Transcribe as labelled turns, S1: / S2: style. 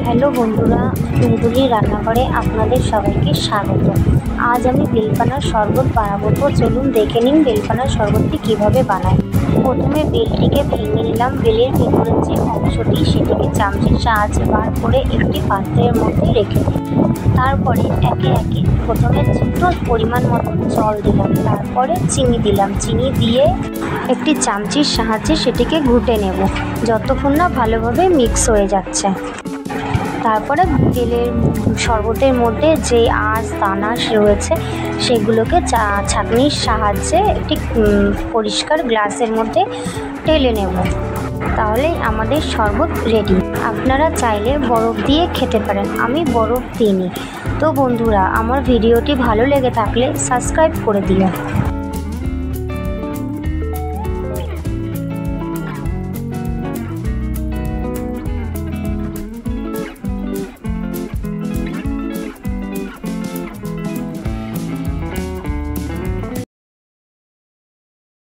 S1: Hello বন্ধুরা, টুনটুলি রান্নাঘরে আপনাদের সবাইকে স্বাগত। আজ আমি বেলপানার শরবত বানাবো। তো চলুন দেখে নিন বেলপানার শরবতটি কীভাবে বানায়। প্রথমে বেলটিকে ভেঙে নিলাম। বেলের ভেতরের যে অংশটি সেটিকে চামচের সাহায্যে বার করে একটি পাত্রের মধ্যে রেখে দিই। তারপরে একে একে প্রথমে ছোট্ট পরিমাণ মতো জল দিলাম, তারপরে চিনি দিলাম। চিনি দিয়ে একটি চামচির সাহায্যে সেটিকে ঘুটে নেব যতক্ষণ না ভালোভাবে মিক্স হয়ে যাচ্ছে। তারপরে বেলের শরবতের মধ্যে যে আঁশ দানা রয়েছে সেগুলোকে ছাঁকনির সাহায্যে একটি পরিষ্কার গ্লাসের মধ্যে ঢেলে নেব। তাহলেই আমাদের শরবত রেডি। আপনারা চাইলে বরফ দিয়ে খেতে পারেন, আমি বরফ দিইনি। তো বন্ধুরা, আমার ভিডিওটি ভালো লেগে থাকলে সাবস্ক্রাইব করে দিও।